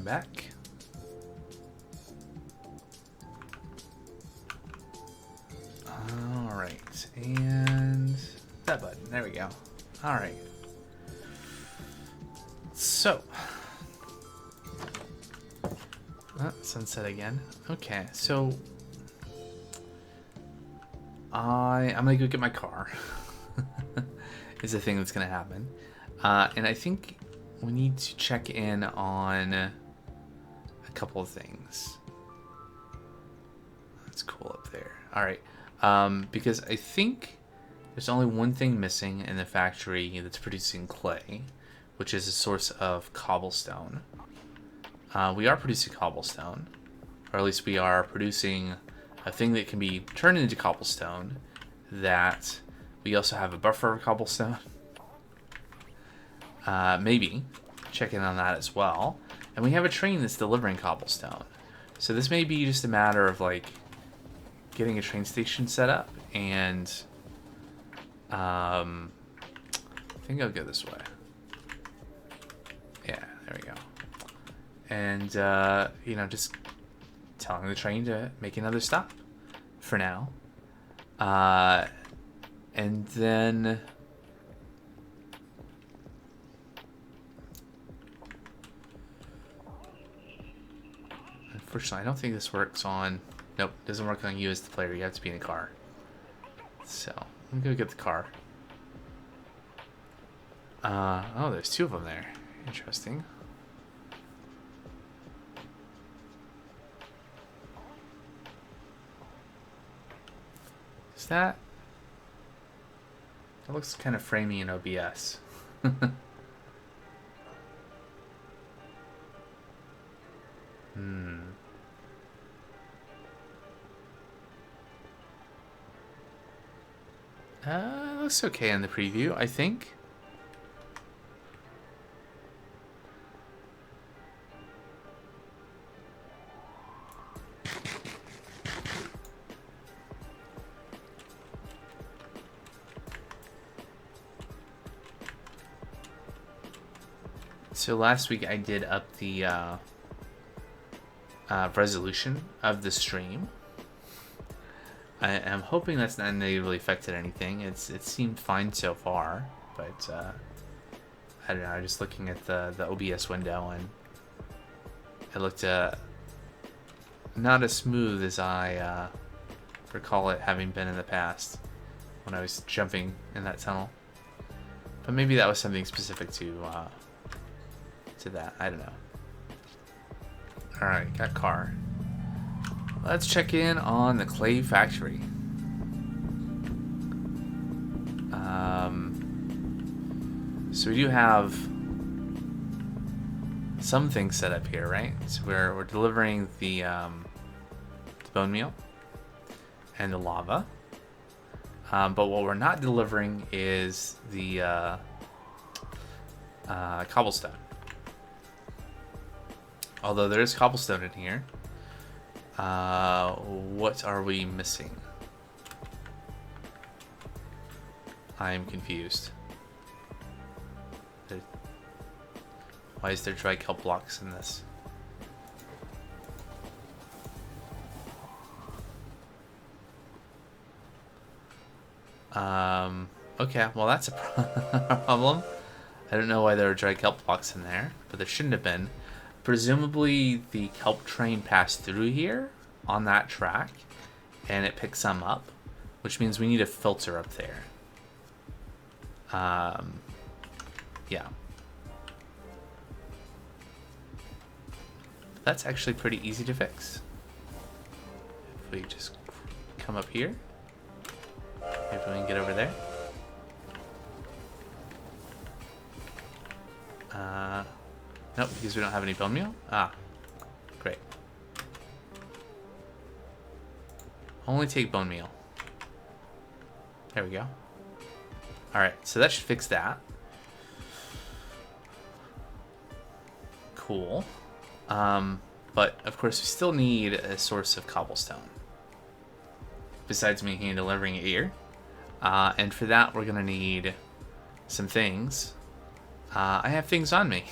Come back. Alright, and that button. There we go. Alright. So. Sunset again. Okay, so. I'm gonna go get my car. Is the thing that's gonna happen. And I think we need to check in on a couple of things. That's cool up there. Alright. Because I think there's only one thing missing in the factory that's producing clay, which is a source of cobblestone. We are producing cobblestone, or at least we are producing a thing that can be turned into cobblestone, that we also have a buffer of cobblestone. Maybe check in on that as well. And we have a train that's delivering cobblestone. So this may be just a matter of like getting a train station set up, and I think I'll go this way. Yeah, there we go. And you know, just telling the train to make another stop for now. And then unfortunately, I don't think this works on... Nope, doesn't work on you as the player. You have to be in a car. So, I'm gonna go get the car. Oh, there's two of them there. Interesting. Is that... That looks kind of framey in OBS. Looks okay in the preview, I think. So last week I did up the resolution of the stream. I'm hoping that's not negatively affected anything. It seemed fine so far, but I don't know. Just looking at the OBS window, and it looked not as smooth as I recall it having been in the past when I was jumping in that tunnel. But maybe that was something specific to that. I don't know. All right, got car. Let's check in on the clay factory. So we do have some things set up here, right? So we're delivering the bone meal and the lava. But what we're not delivering is the cobblestone. Although there is cobblestone in here. What are we missing? I am confused. Why is there dry kelp blocks in this? Okay, well that's a problem. I don't know why there are dry kelp blocks in there, but there shouldn't have been. Presumably the kelp train passed through here on that track and it picked some up, which means we need a filter up there. Yeah. That's actually pretty easy to fix. If we just come up here, maybe we can get over there. Nope, because we don't have any bone meal. Ah, great. Only take bone meal. There we go. Alright, so that should fix that. Cool. But, of course, we still need a source of cobblestone. Besides me hand delivering it here. And for that, we're going to need some things. I have things on me.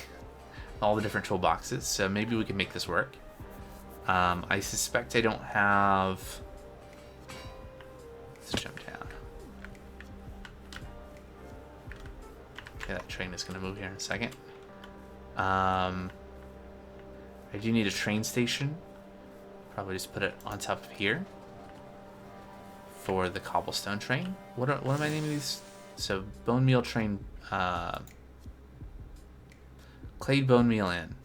all the different toolboxes, so maybe we can make this work. I suspect I don't have... Let's jump down. Okay, that train is going to move here in a second. I do need a train station. Probably just put it on top of here for the cobblestone train. What am I naming these? So bone meal train, clay bone meal in.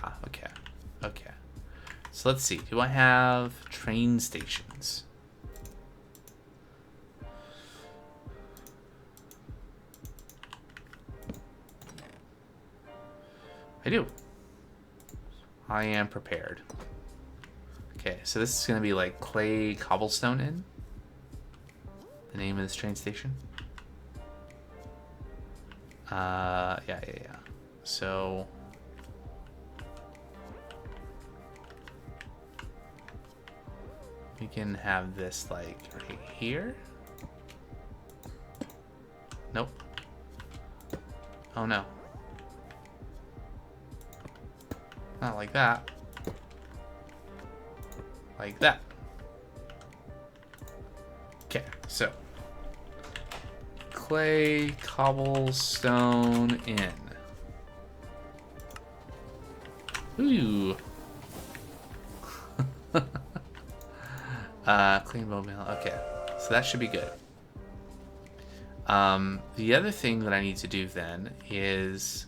Ah, okay, okay. So let's see. Do I have train stations? I do. I am prepared. Okay, so this is going to be like clay cobblestone in. The name of this train station. Yeah. So we can have this like right here. Nope. Oh no. Not like that. Like that. Okay, so clay cobblestone in. Ooh. Clean bone meal. Okay, so that should be good. The other thing that I need to do then is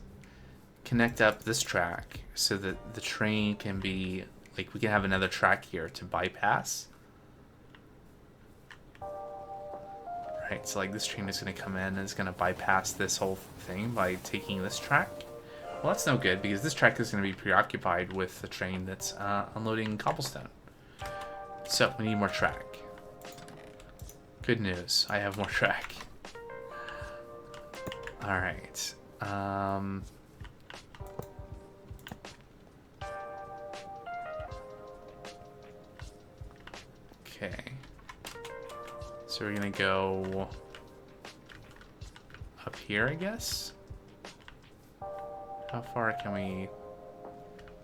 connect up this track so that the train can be, like, we can have another track here to bypass. Right, so like this train is going to come in and it's going to bypass this whole thing by taking this track. Well, that's no good because this track is going to be preoccupied with the train that's unloading cobblestone. So we need more track. Good news, I have more track. All right. Okay. So we're gonna go up here, I guess. How far can we?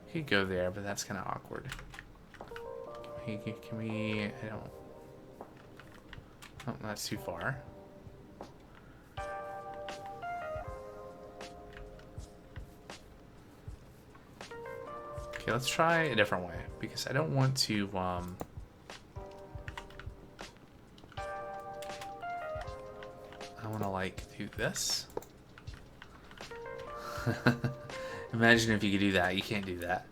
We could go there, but that's kind of awkward. Can we? I don't. Oh, that's too far. Okay, let's try a different way because I don't want to. I want to like do this. Imagine if you could do that. You can't do that.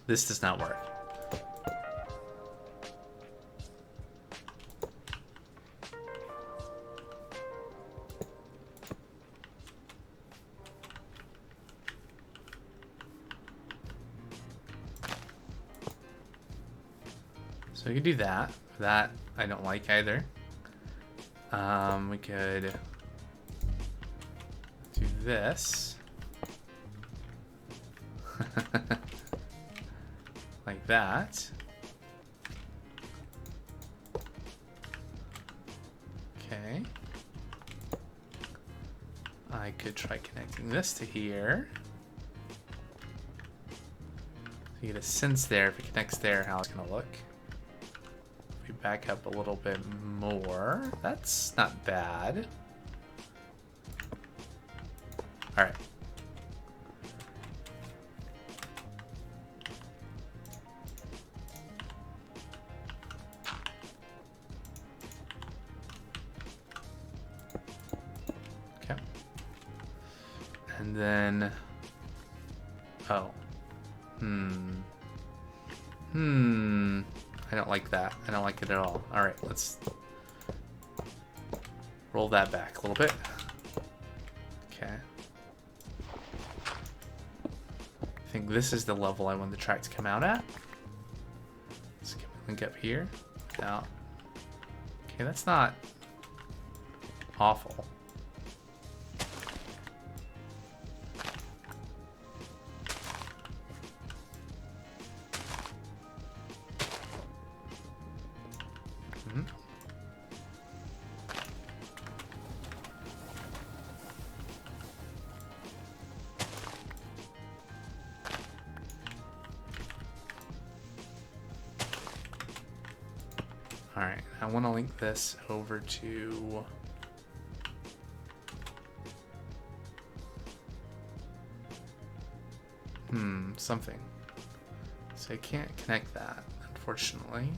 This does not work. So we could do that. That I don't like either. We could do this. Like that. Okay. I could try connecting this to here. So you get a sense there if it connects there how it's gonna look. If we back up a little bit more, that's not bad. All right. Okay. And then, oh, I don't like that. I don't like it at all. All right, let's roll that back a little bit. Okay. I think this is the level I want the track to come out at. Let's link up here. Now, okay, that's not awful. Alright, I want to link this over to... something. So I can't connect that, unfortunately.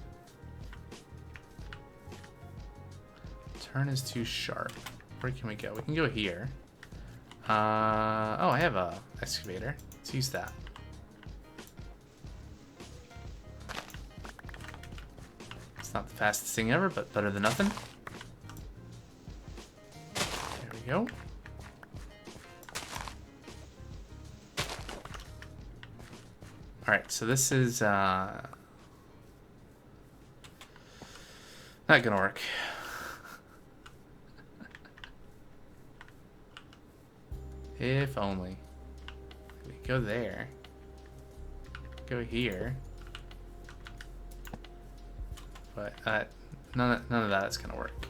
Turn is too sharp. Where can we go? We can go here. Oh, I have a excavator. Let's use that. It's not the fastest thing ever, but better than nothing. There we go. Alright, so this is not gonna work. If only. We go there. Go here. But none of that is gonna work.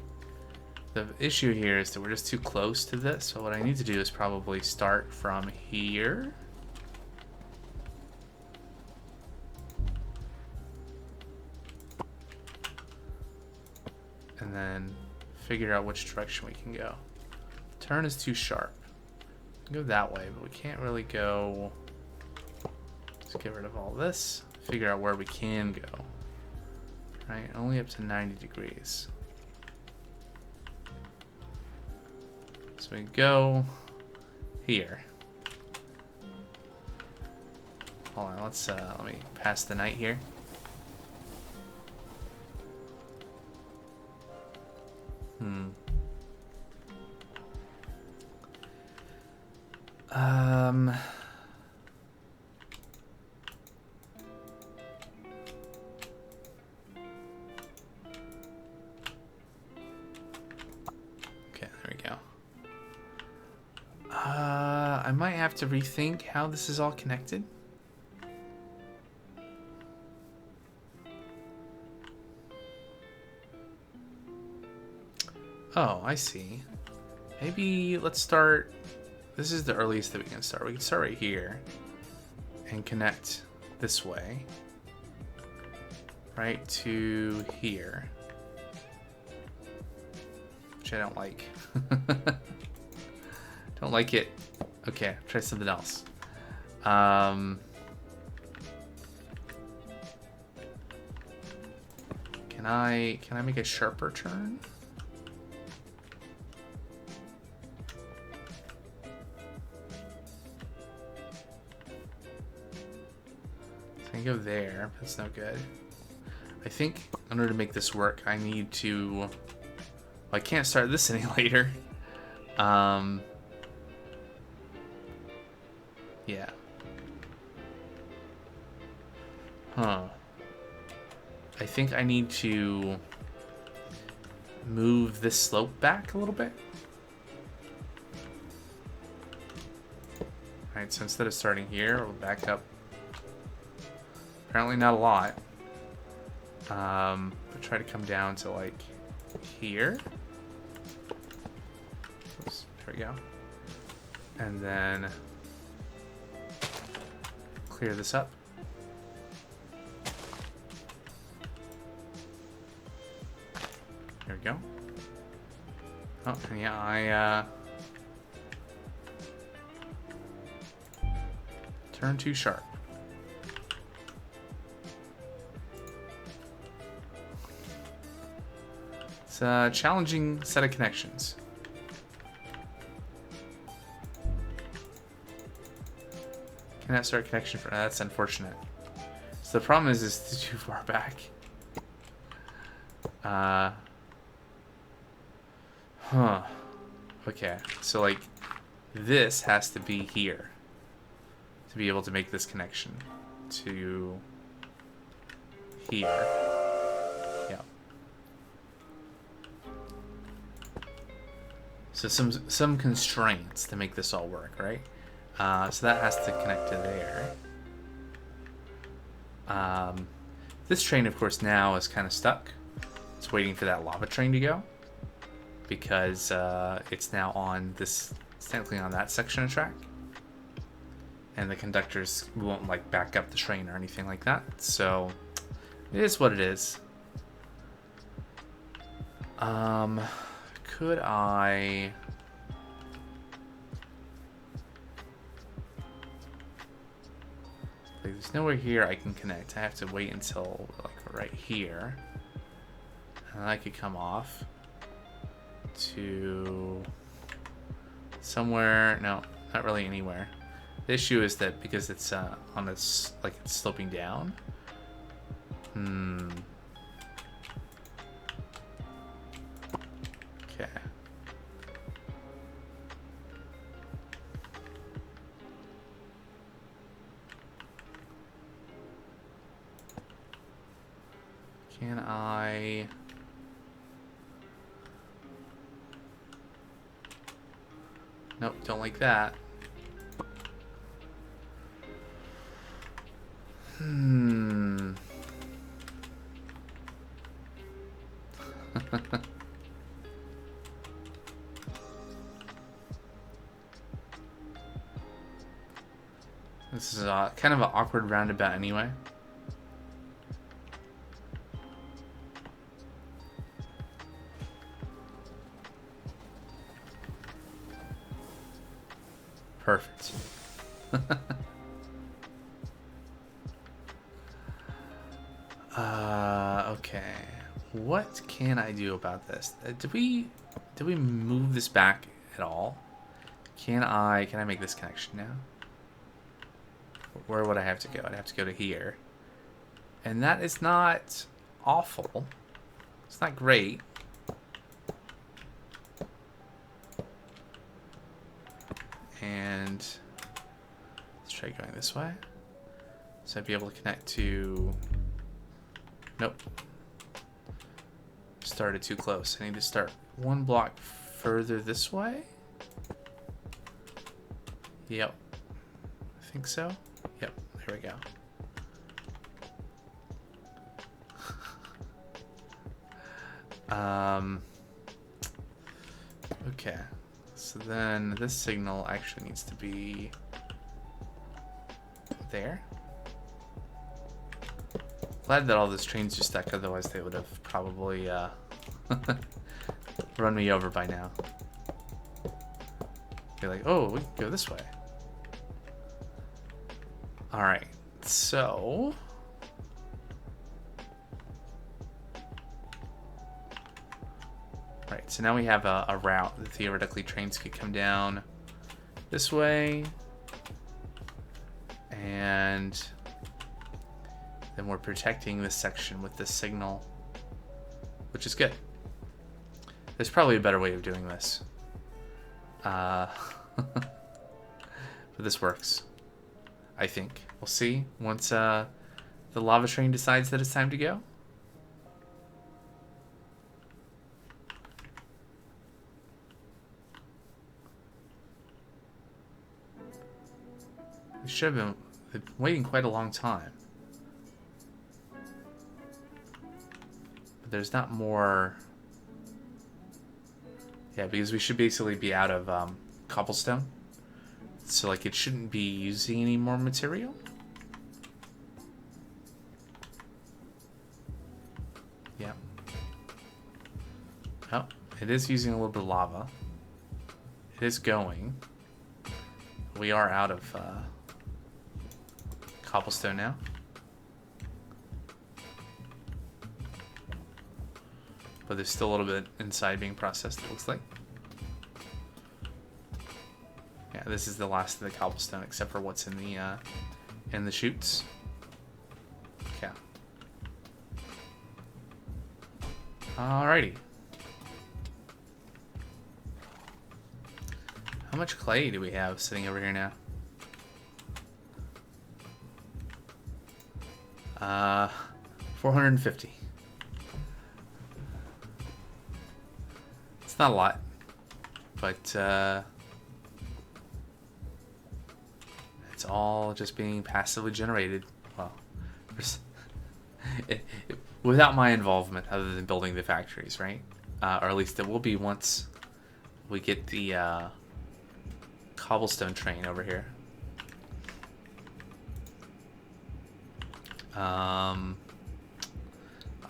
The issue here is that we're just too close to this, so what I need to do is probably start from here. And then figure out which direction we can go. Turn is too sharp. We can go that way, but we can't really go. Let's get rid of all this. Figure out where we can go. Right, only up to 90 degrees. So we go here. Hold on, let me pass the night here. Okay, there we go. I might have to rethink how this is all connected. Oh, I see. Maybe let's start... This is the earliest that we can start. We can start right here and connect this way. Right to here. Which I don't like. Don't like it. Okay, try something else. Can I make a sharper turn? I go there. That's no good. I think in order to make this work, I need to... Well, I can't start this any later. Yeah. Huh. I think I need to move this slope back a little bit. Alright, so instead of starting here, we'll back up. Apparently not a lot. But try to come down to like here. Oops, there we go. And then clear this up. There we go. Oh, and yeah, turn too sharp. It's a challenging set of connections. Cannot start connection for that's unfortunate. So the problem is it's too far back. Huh. Okay, so like this has to be here to be able to make this connection to here. Yeah. So some constraints to make this all work, right? So that has to connect to there. This train, of course, now is kind of stuck. It's waiting for that lava train to go because it's now on this, it's technically on that section of track, and the conductors won't like back up the train or anything like that. So it is what it is. Could I... Like, there's nowhere here I can connect. I have to wait until, like, right here. And I could come off to somewhere. No, not really anywhere. The issue is that because it's on this, like, it's sloping down. Okay. Can I... Nope, don't like that. This is kind of an awkward roundabout anyway. Perfect. Okay. What can I do about this? Did we move this back at all? Can I make this connection now? Where would I have to go? I'd have to go to here. And that is not awful. It's not great. And let's try going this way. So I'd be able to connect to... Nope. Started too close. I need to start one block further this way. Yep. I think so. Yep. There we go. Okay. So then this signal actually needs to be there. Glad that all those trains are stuck, otherwise they would have probably run me over by now. Be like, oh, we can go this way. Alright, so... Right, so now we have a route that theoretically trains could come down this way. And then we're protecting this section with this signal, which is good. There's probably a better way of doing this. But this works, I think. We'll see once the lava train decides that it's time to go. We should have been waiting quite a long time. But there's not more... Yeah, because we should basically be out of cobblestone. So, like, it shouldn't be using any more material. Yeah. Oh, it is using a little bit of lava. It is going. We are out of cobblestone now. But there's still a little bit inside being processed, it looks like. Yeah, this is the last of the cobblestone, except for what's in the chutes. Okay. Alrighty. How much clay do we have sitting over here now? 450. It's not a lot, but it's all just being passively generated. Well, without my involvement, other than building the factories, right? Or at least it will be once we get the cobblestone train over here.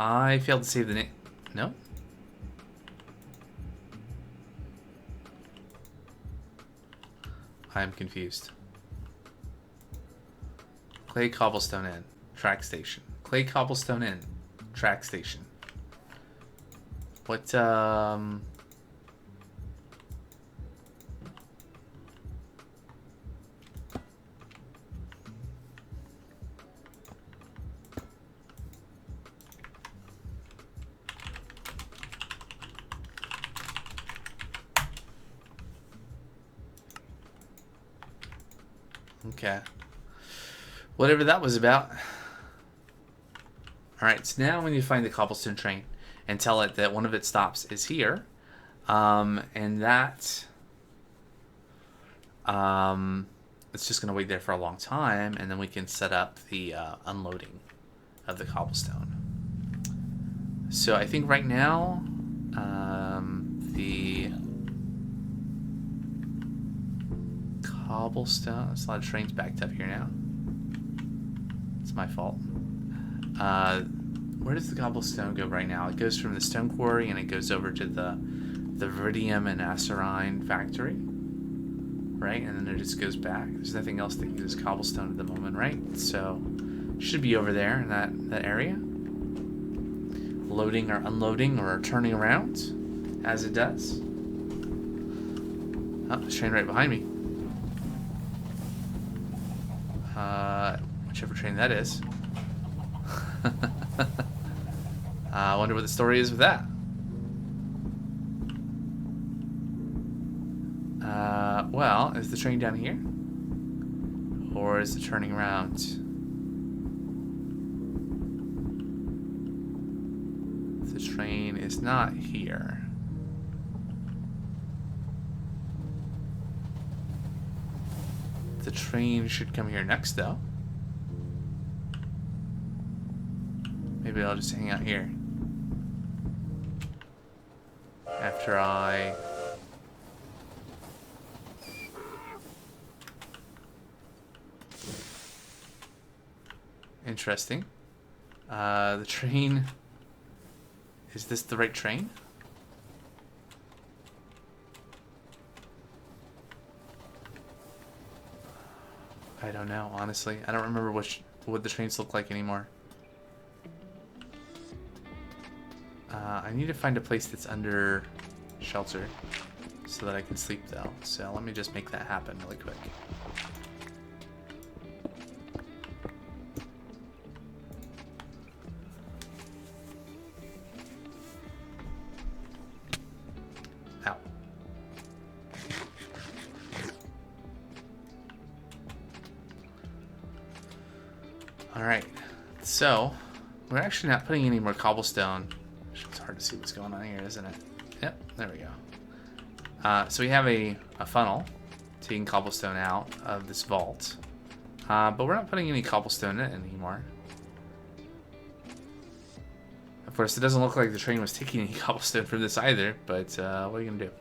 I failed to save the name. No? I'm confused. Clay cobblestone in. Track station. Clay cobblestone in. Track station. What, okay. Whatever that was about. Alright, so now when you find the cobblestone train and tell it that one of its stops is here, and that it's just going to wait there for a long time, and then we can set up the unloading of the cobblestone. So I think right now the cobblestone, there's a lot of trains backed up here now. It's my fault. Where does the cobblestone go right now? It goes from the stone quarry and it goes over to the Viridium and Acerine factory, right? And then it just goes back. There's nothing else that uses cobblestone at the moment, right? So should be over there in that area, loading or unloading or turning around as it does. Oh, there's a train right behind me. Whichever train that is. I wonder what the story is with that. Well, is the train down here? Or is it turning around? The train is not here. The train should come here next, though. Maybe I'll just hang out here. After I... Interesting. The train... Is this the right train? I don't know, honestly. I don't remember what the trains look like anymore. I need to find a place that's under shelter so that I can sleep, though. So let me just make that happen really quick. Ow. Alright, so we're actually not putting any more cobblestone. It's hard to see what's going on here, isn't it? Yep, there we go. So we have a funnel taking cobblestone out of this vault. But we're not putting any cobblestone in it anymore. Of course, it doesn't look like the train was taking any cobblestone from this either, but what are you going to do?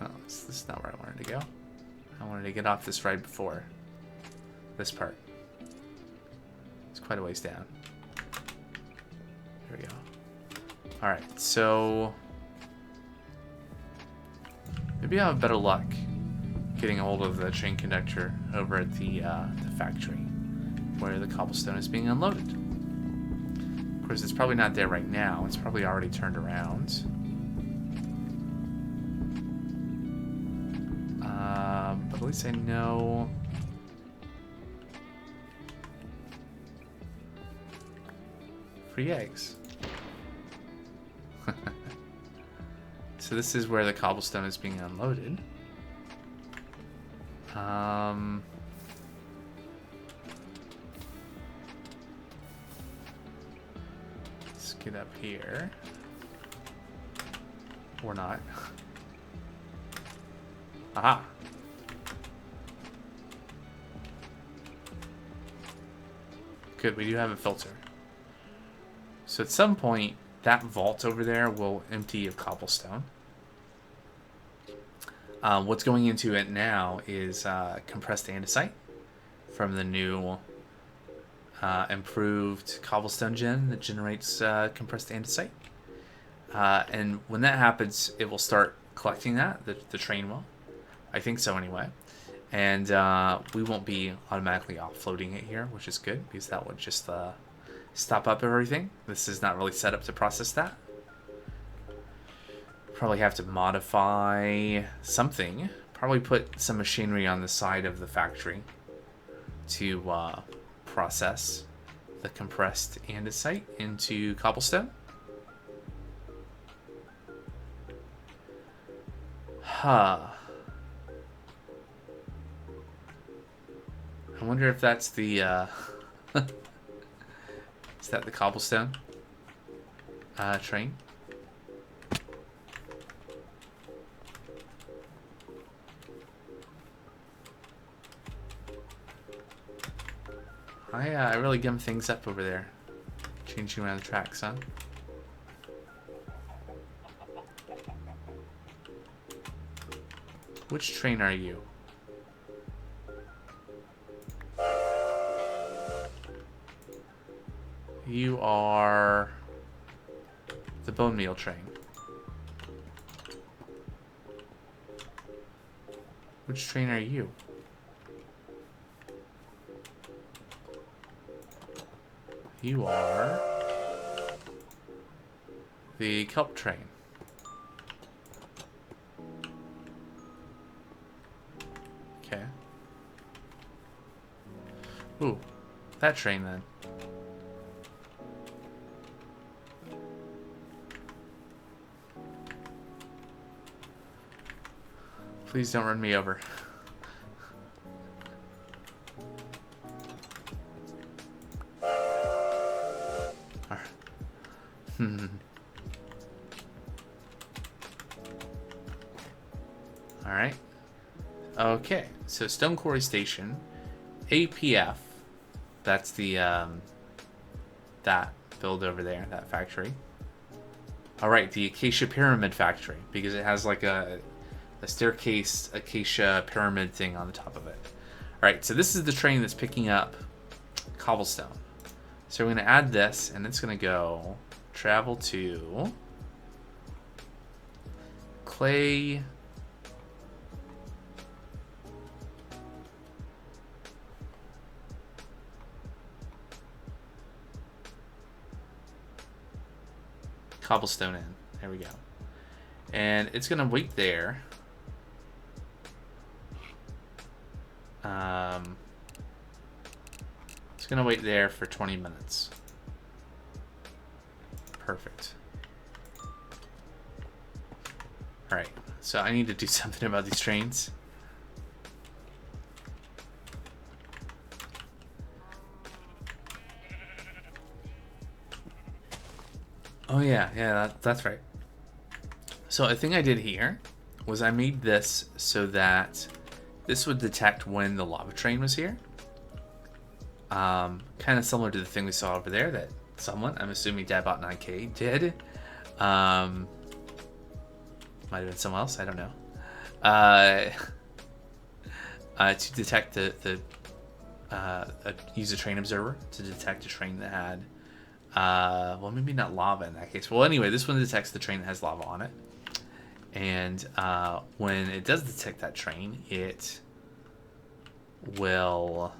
Oh, this is not where I wanted to go. I wanted to get off this right before this part. It's quite a ways down. There we go. Alright, so maybe I'll have better luck getting a hold of the train conductor over at the factory where the cobblestone is being unloaded. Of course, it's probably not there right now. It's probably already turned around. But at least I know... Free eggs. So this is where the cobblestone is being unloaded. Let's get up here. Or not. Aha! Good, we do have a filter. So at some point, that vault over there will empty of cobblestone. What's going into it now is compressed andesite from the new improved cobblestone gen that generates compressed andesite. And when that happens, it will start collecting that, the train will. I think so anyway. And we won't be automatically offloading it here, which is good, because that would just stop up everything. This is not really set up to process that. Probably have to modify something. Probably put some machinery on the side of the factory to process the compressed andesite into cobblestone. Huh. I wonder if that's the is that the cobblestone train? I really gum things up over there. Changing around the tracks, huh? Which train are you? You are the bone meal train. Which train are you? You are the kelp train. Okay. Ooh, that train then. Please don't run me over. Alright. Okay, so Stone Quarry Station, APF, that's the, that build over there, that factory. Alright, the Acacia Pyramid Factory, because it has like a staircase acacia pyramid thing on the top of it. Alright, so this is the train that's picking up cobblestone. So we're going to add this, and it's going to go travel to clay. Cobblestone in. There we go. And it's going to wait there. It's going to wait there for 20 minutes. Perfect. Alright, so I need to do something about these trains. Oh yeah, that's right. So a thing I did here was I made this so that this would detect when the lava train was here. Kind of similar to the thing we saw over there that someone, I'm assuming Dadbot9K, did. Might have been someone else, I don't know. To detect use a train observer to detect a train that had, well, maybe not lava in that case. Well, anyway, this one detects the train that has lava on it. And when it does detect that train, it will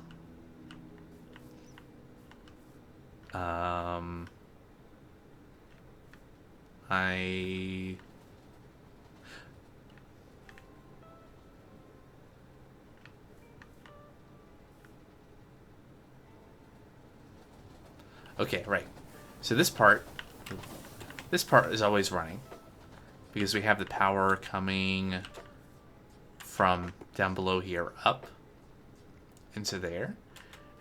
okay, right. So this part is always running because we have the power coming from down below here up into there.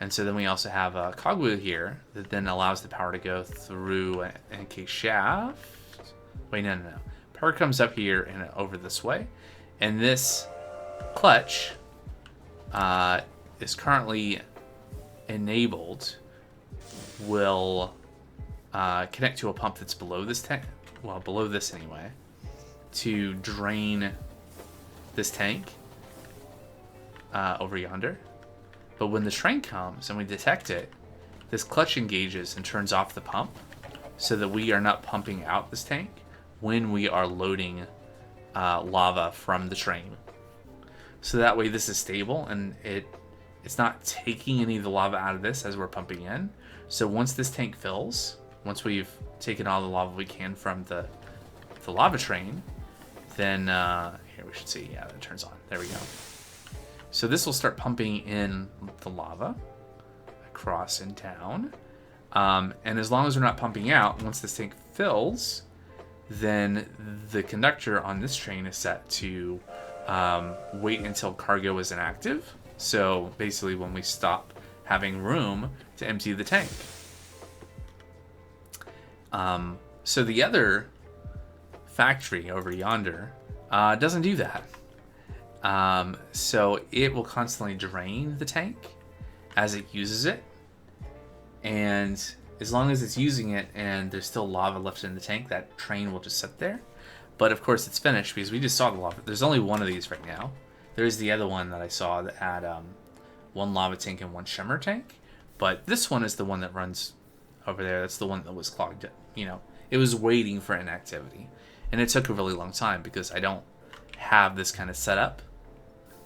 And so then we also have a cogwheel here that then allows the power to go through an encased shaft. Wait, no. Power comes up here and over this way. And this clutch is currently enabled, will connect to a pump that's below this tank, well, below this anyway, to drain this tank over yonder. But when the train comes and we detect it, this clutch engages and turns off the pump so that we are not pumping out this tank. when we are loading lava from the train. So that way this is stable and it's not taking any of the lava out of this as we're pumping in. So once this tank fills, once we've taken all the lava we can from the lava train, then here we should see, yeah, that turns on. There we go. So this will start pumping in the lava across and down. And as long as we're not pumping out, once this tank fills, then the conductor on this train is set to wait until cargo is inactive. So basically when we stop having room to empty the tank. So the other factory over yonder doesn't do that. So it will constantly drain the tank as it uses it. And as long as it's using it and there's still lava left in the tank, that train will just sit there. But of course it's finished because we just saw the lava. There's only one of these right now. There's the other one that I saw that had one lava tank and one shimmer tank. But this one is the one that runs over there. That's the one that was clogged. You know, it was waiting for inactivity. And it took a really long time because I don't have this kind of setup.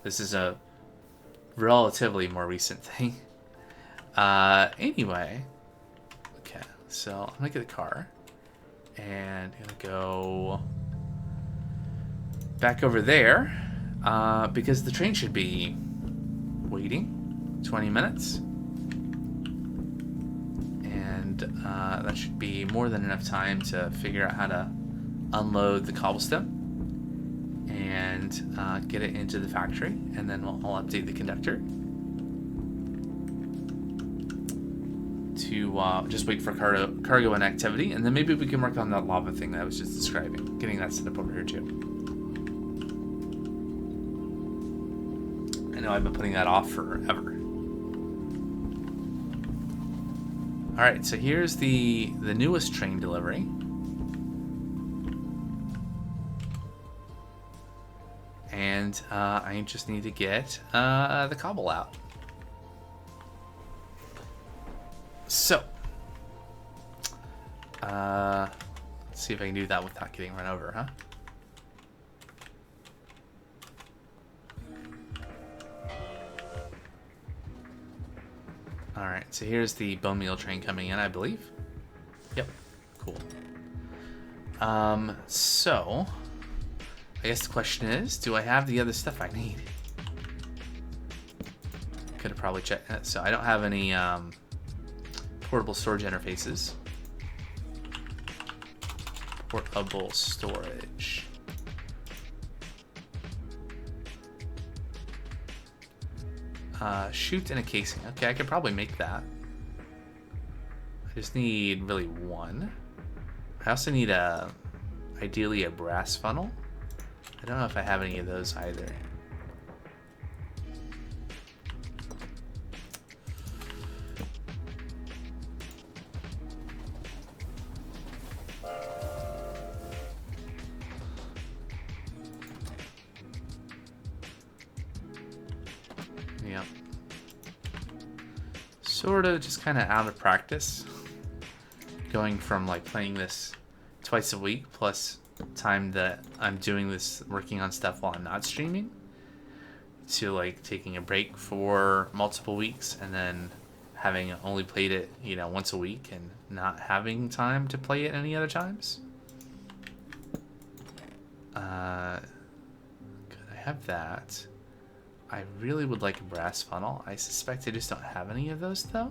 This is a relatively more recent thing. Anyway, okay, so I'm gonna get the car and I'm gonna go back over there because the train should be waiting 20 minutes and that should be more than enough time to figure out how to unload the cobblestone and get it into the factory, and then I'll update the conductor to just wait for cargo inactivity, and then maybe we can work on that lava thing that I was just describing, getting that set up over here too. I know I've been putting that off forever. Alright, so here's the newest train delivery. And I just need to get the cobble out. So, let's see if I can do that without getting run over, huh? Alright, so here's the bone meal train coming in, I believe. Yep, cool. So, I guess the question is, do I have the other stuff I need? Could have probably checked that. So I don't have any portable storage interfaces. Portable storage. Chute and a casing. Okay, I could probably make that. I just need really one. I also need ideally a brass funnel. I don't know if I have any of those either. Yep. Sort of just kind of out of practice. Going from like playing this twice a week plus time that I'm doing this, working on stuff while I'm not streaming, to like taking a break for multiple weeks and then having only played it, you know, once a week and not having time to play it any other times. Could I have that? I really would like a brass funnel. I suspect I just don't have any of those though.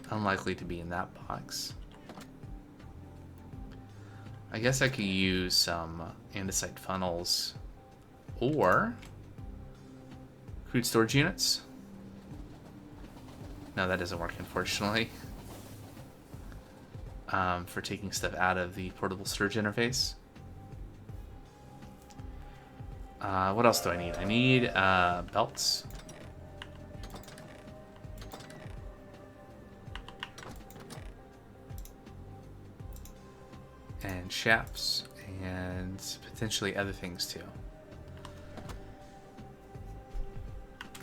Unlikely to be in that box. I guess I could use some andesite funnels or crude storage units. No, that doesn't work, unfortunately. For taking stuff out of the portable storage interface. What else do I need? I need belts. And shafts, and potentially other things too.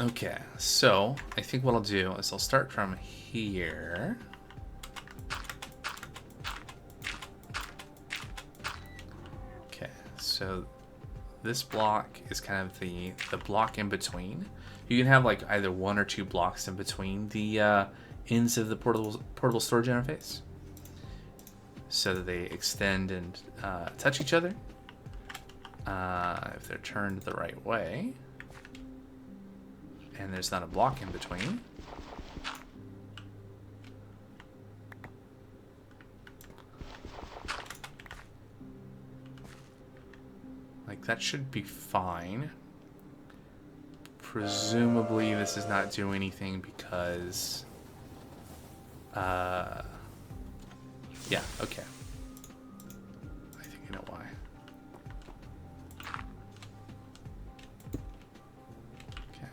Okay, so I think what I'll do is I'll start from here. So this block is kind of the block in between. You can have like either one or two blocks in between the ends of the portable storage interface, so that they extend and touch each other if they're turned the right way, and there's not a block in between. Like, that should be fine. Presumably this is not doing anything because yeah, okay. I think I know why. Okay.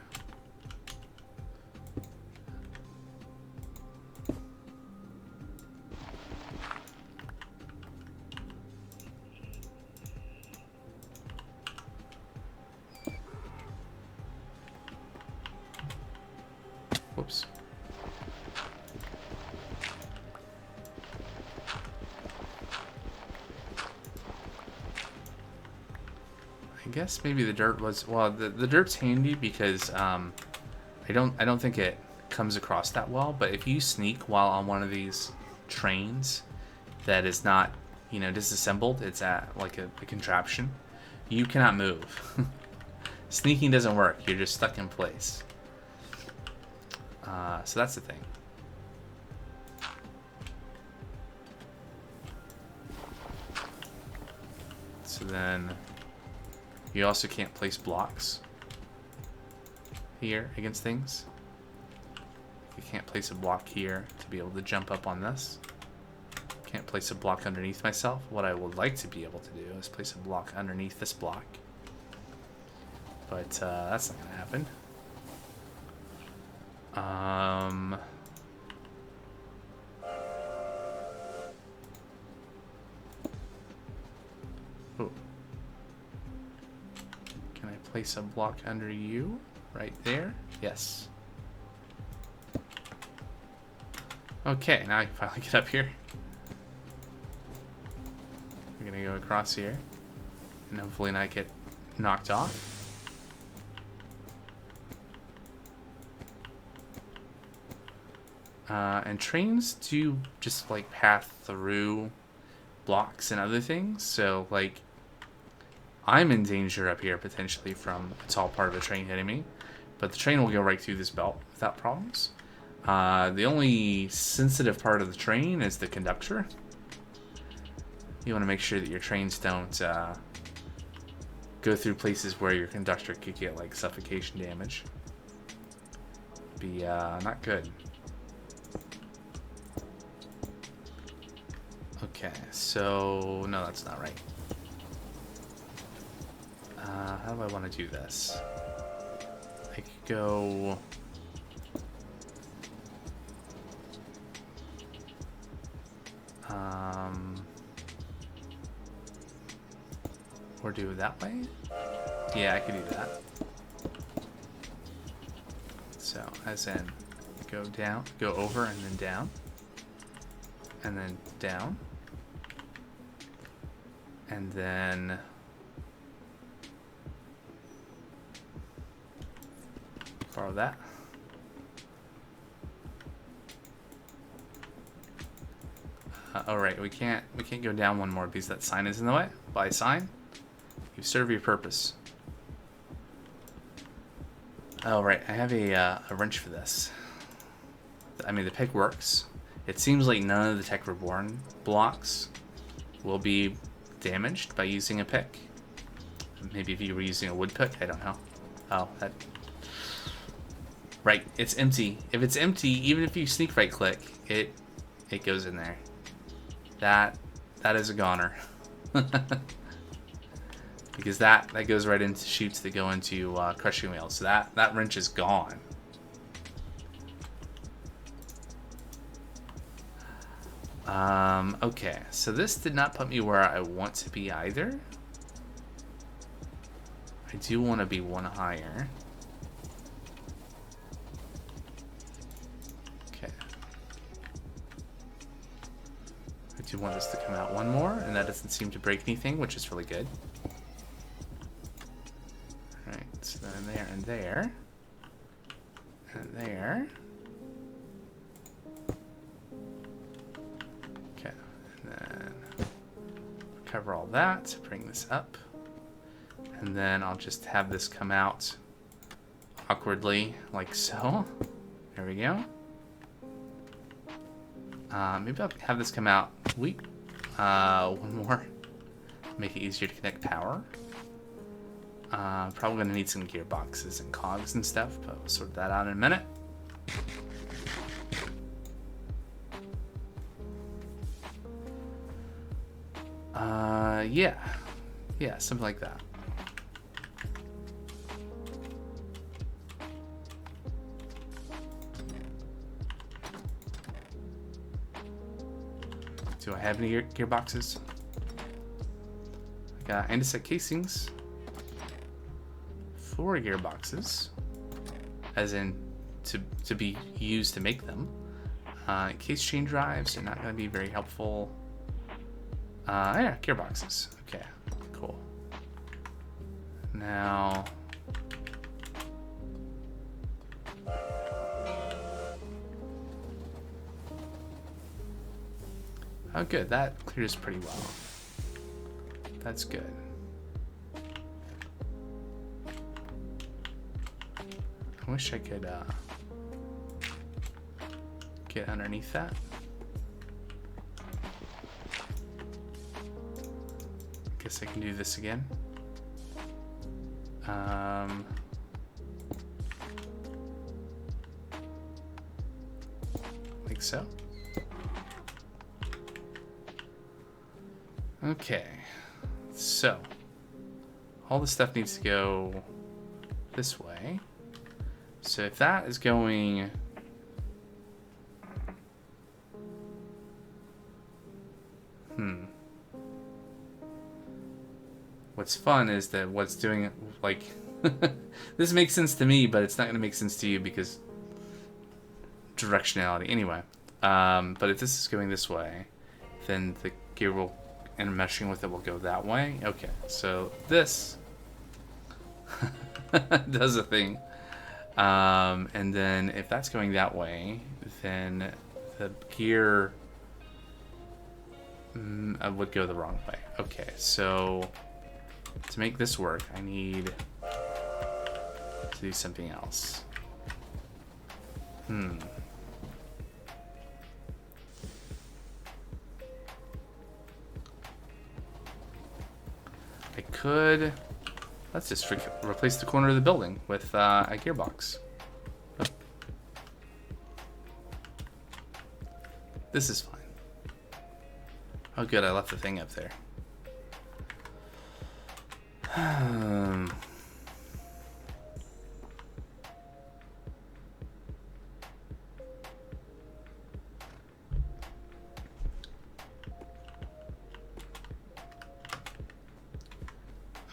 Whoops. I guess maybe the dirt was, well, the dirt's handy because I don't think it comes across that well, but if you sneak while on one of these trains that is not, you know, disassembled, it's at like a contraption, you cannot move. Sneaking doesn't work, you're just stuck in place. So that's the thing. So then you also can't place blocks here against things. You can't place a block here to be able to jump up on this. Can't place a block underneath myself. What I would like to be able to do is place a block underneath this block. But that's not gonna happen. Oh. Can I place a block under you? Right there? Yes. Okay, now I can finally get up here. We're gonna go across here and hopefully not get knocked off. And trains do just like pass through blocks and other things, so like I'm in danger up here potentially from a tall part of the train hitting me, but the train will go right through this belt without problems. The only sensitive part of the train is the conductor. You want to make sure that your trains don't go through places where your conductor could get like suffocation damage. Be not good. Okay, so no, that's not right. How do I want to do this? I could go. Or do it that way? Yeah, I could do that. So, as in, go down, go over, and then down. And then down. And then borrow that. Oh right, we can't go down one more because that sign is in the way. By sign, you serve your purpose. Oh right, I have a wrench for this. I mean, the pick works. It seems like none of the Tech Reborn blocks will be damaged by using a pick. Maybe if you were using a wood pick, I don't know. Oh, that. Right, it's empty. If it's empty, even if you sneak right click, it goes in there. That is a goner. Because that goes right into chutes that go into crushing wheels. So that wrench is gone. Okay, so this did not put me where I want to be either. I do want to be one higher. Okay. I do want this to come out one more, and that doesn't seem to break anything, which is really good. So then there and there. And there. Okay. And then cover all that. Bring this up. And then I'll just have this come out awkwardly, like so. There we go. Maybe I'll have this come out. One more. Make it easier to connect power. Probably gonna need some gearboxes and cogs and stuff, but we'll sort that out in a minute. Yeah, something like that. Do I have any gearboxes? I got andesite casings. 4 gearboxes, as in to be used to make them. Case chain drives are not going to be very helpful. Yeah, gearboxes. Okay, cool. Now, oh good, that clears pretty well. That's good. I wish I could get underneath that. Guess I can do this again. Like so. Okay, so all the stuff needs to go this way. So if that is going what's fun is that what's doing it, like, this makes sense to me, but it's not going to make sense to you because directionality. Anyway, but if this is going this way, then the gear will, and meshing with it will go that way. Okay, so this does a thing. And then if that's going that way, then the gear would go the wrong way. Okay, so to make this work, I need to do something else. I could... Let's just replace the corner of the building with a gearbox. Oh. This is fine. Oh good, I left the thing up there.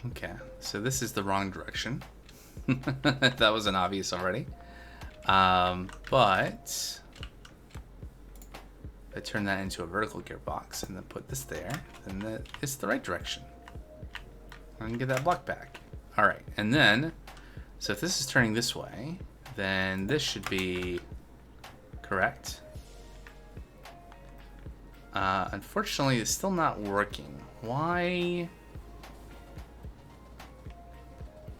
Okay, so this is the wrong direction. That wasn't obvious already. But if I turn that into a vertical gearbox and then put this there, then it's the right direction. I can get that block back. All right, and then, so if this is turning this way, then this should be correct. Unfortunately, it's still not working. Why?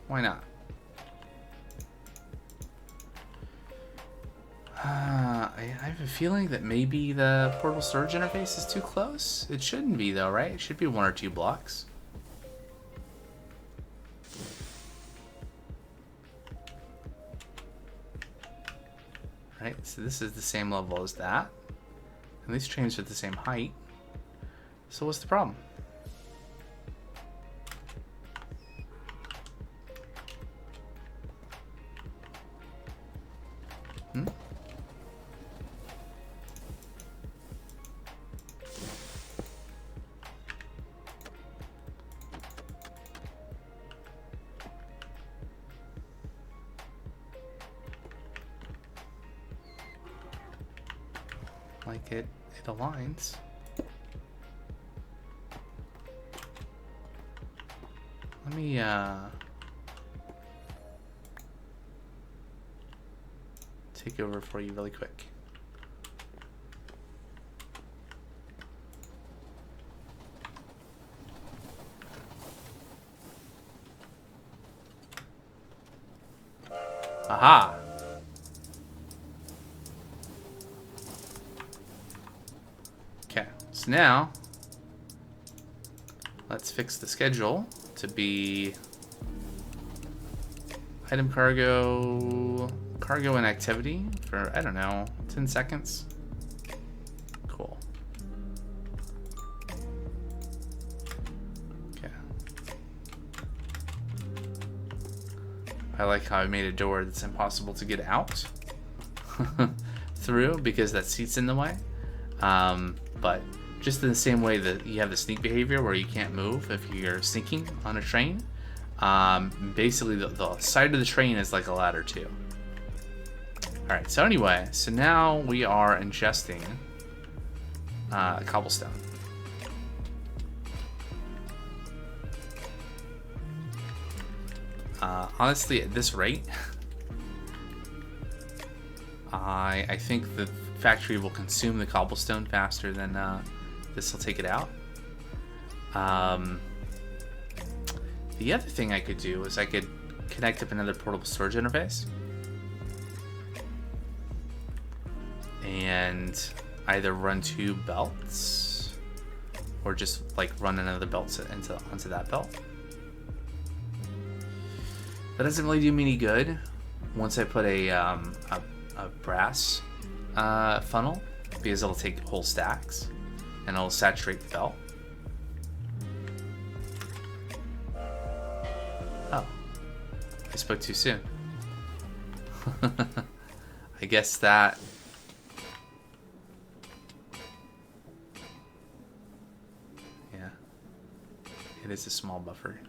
Why not? I have a feeling that maybe the portal storage interface is too close. It shouldn't be though, right? It should be 1 or 2 blocks. Right, so this is the same level as that. And these trains are the same height. So what's the problem? Like it aligns. Let me take over for you really quick. Aha! Okay, so now let's fix the schedule to be item cargo and activity for, I don't know, 10 seconds. Cool. Okay. I like how I made a door that's impossible to get out through because that seat's in the way. But just in the same way that you have the sneak behavior where you can't move if you're sneaking on a train, basically the side of the train is like a ladder too. Alright, so anyway, so now we are ingesting cobblestone. Honestly, at this rate, I think the factory will consume the cobblestone faster than this will take it out. The other thing I could do is I could connect up another portable storage interface and either run 2 belts or just like run another belt onto that belt. That doesn't really do me any good once I put a brass funnel, because it'll take whole stacks and it'll saturate the belt. Oh, I spoke too soon. I guess that it is a small buffer.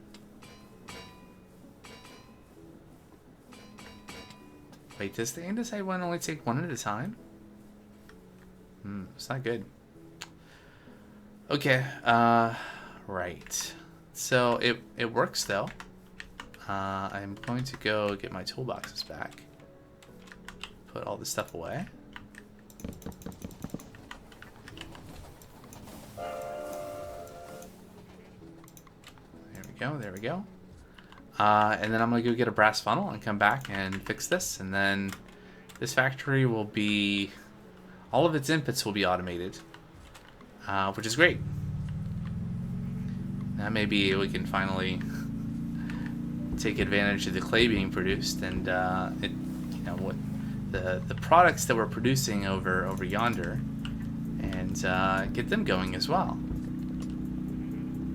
Wait, does the andesite one only take 1 at a time? It's not good. Okay, right. So it works though. I'm going to go get my toolboxes back. Put all this stuff away. There we go. And then I'm gonna go get a brass funnel and come back and fix this, and then this factory will be, all of its inputs will be automated, which is great. Now maybe we can finally take advantage of the clay being produced and what the products that we're producing over yonder, and get them going as well.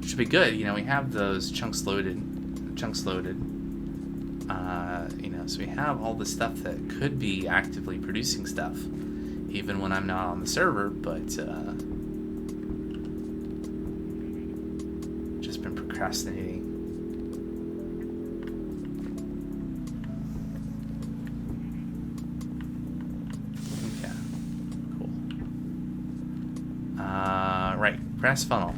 Should be good. You know, we have those chunks loaded, so we have all the stuff that could be actively producing stuff even when I'm not on the server, but just been procrastinating. Okay, cool. Right, brass funnel.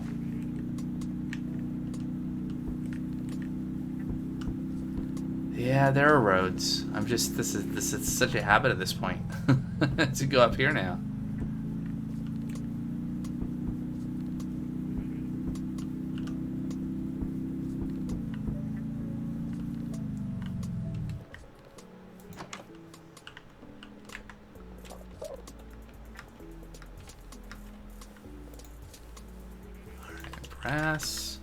Yeah, there are roads. I'm just, this is such a habit at this point to go up here now. Alright, brass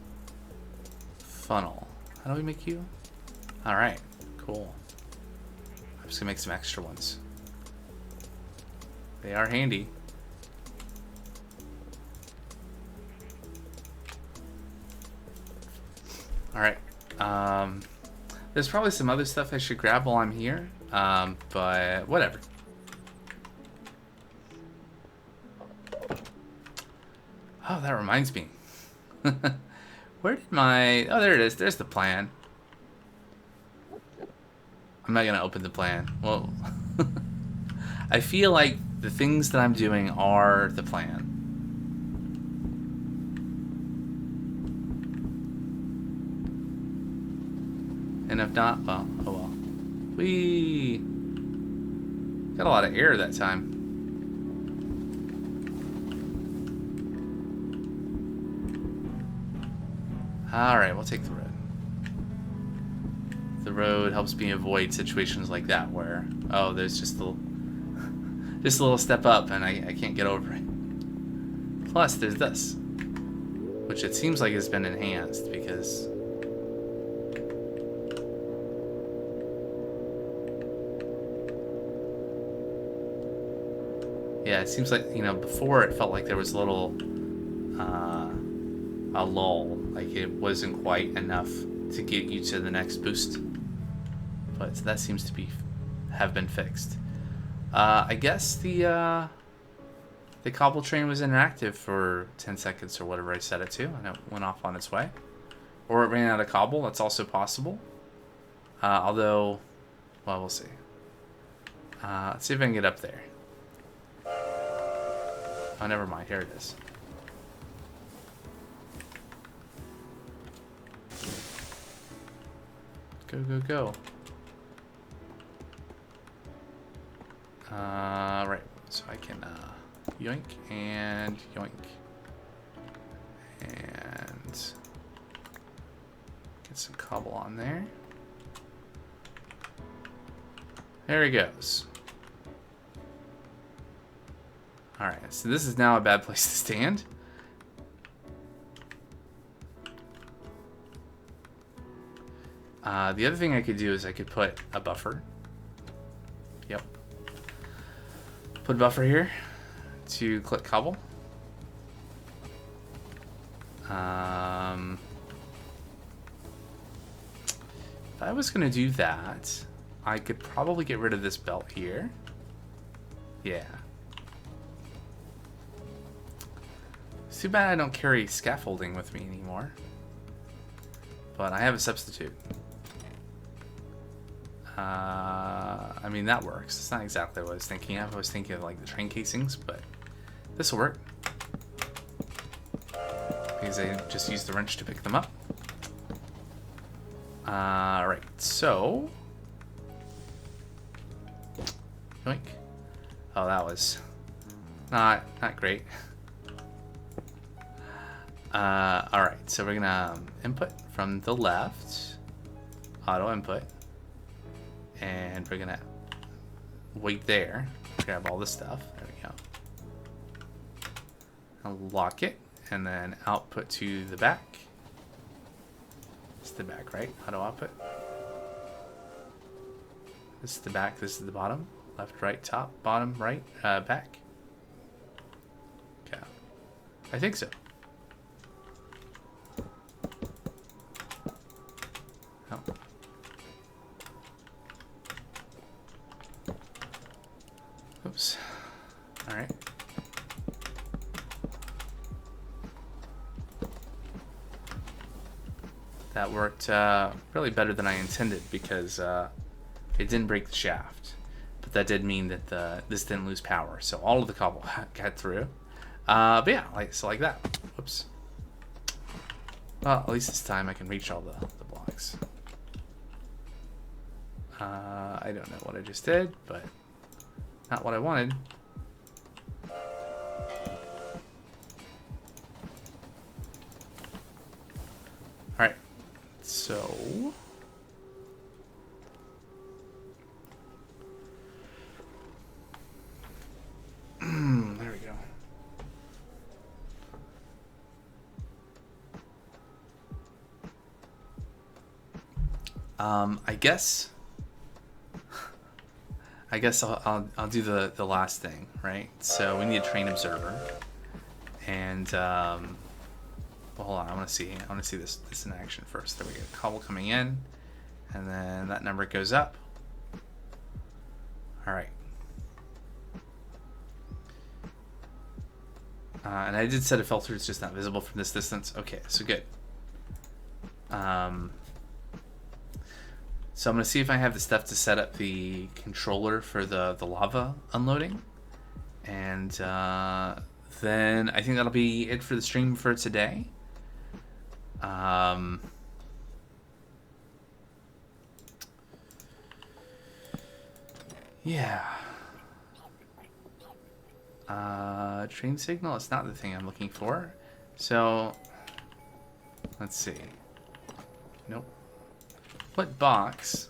funnel. How do we make you? Alright, cool. I'm just gonna make some extra ones. They are handy. Alright. There's probably some other stuff I should grab while I'm here, but whatever. Oh, that reminds me. Where did my... Oh, there it is. There's the plan. I'm not going to open the plan. Well, I feel like the things that I'm doing are the plan. And if not, well, oh well. Whee! Got a lot of air that time. Alright, we'll take the road. The road helps me avoid situations like that where, oh, there's just a little step up and I can't get over it. Plus, there's this, which it seems like has been enhanced because yeah, it seems like, you know, before it felt like there was a little a lull, like it wasn't quite enough to get you to the next boost, but that seems to have been fixed. I guess the Cobble train was interactive for 10 seconds or whatever I set it to, and it went off on its way. Or it ran out of Cobble, that's also possible. Although, well, we'll see. Let's see if I can get up there. Oh, never mind, here it is. Go, go, go. Right, so I can yoink and yoink. And get some Cobble on there. There he goes. Alright, so this is now a bad place to stand. The other thing I could do is I could put a buffer. Yep. Put a buffer here to click Cobble. If I was going to do that, I could probably get rid of this belt here. Yeah. It's too bad I don't carry scaffolding with me anymore. But I have a substitute. I mean, that works. It's not exactly what I was thinking of. I was thinking of like the train casings, but this will work. Because I just used the wrench to pick them up. Right, so... Yoink. Oh, that was not great. Alright, so we're gonna input from the left, auto input, and we're gonna wait there, grab all this stuff, there we go, unlock it, and then output to the back. It's the back, right? Auto output. This is the back, this is the bottom, left, right, top, bottom, right, back. Okay, I think so. Oh. Oops. All right. That worked really better than I intended because it didn't break the shaft, but that did mean that this didn't lose power. So all of the Cobble got through. But yeah, like that. Whoops. Well, at least this time I can reach all the blocks. I don't know what I just did, but not what I wanted. Alright, so... there we go. I guess I'll do the last thing, right? So we need a train observer, and well, hold on. I want to see this in action first. There we go. Cobble coming in, and then that number goes up. All right. And I did set a filter. It's just not visible from this distance. Okay, so good. So I'm going to see if I have the stuff to set up the controller for the lava unloading. And then I think that'll be it for the stream for today. Yeah. Train signal, it's not the thing I'm looking for. So, let's see. Nope. What box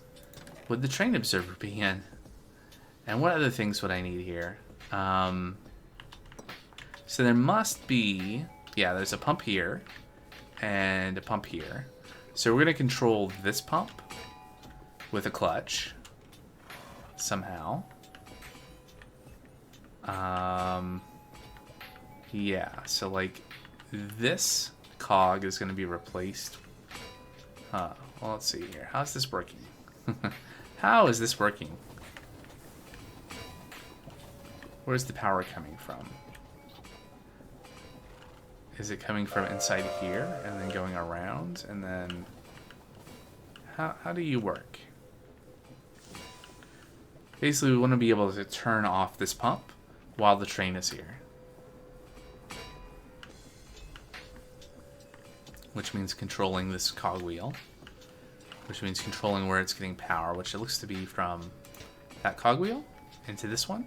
would the train observer be in? And what other things would I need here? So there must be... Yeah, there's a pump here. And a pump here. So we're going to control this pump with a clutch. Somehow. Yeah, so like this cog is going to be replaced. Well, let's see here. How's this working? How is this working? Where's the power coming from? Is it coming from inside here and then going around and then... How do you work? Basically, we want to be able to turn off this pump while the train is here. Which means controlling this cogwheel. Which means controlling where it's getting power, which it looks to be from that cogwheel into this one.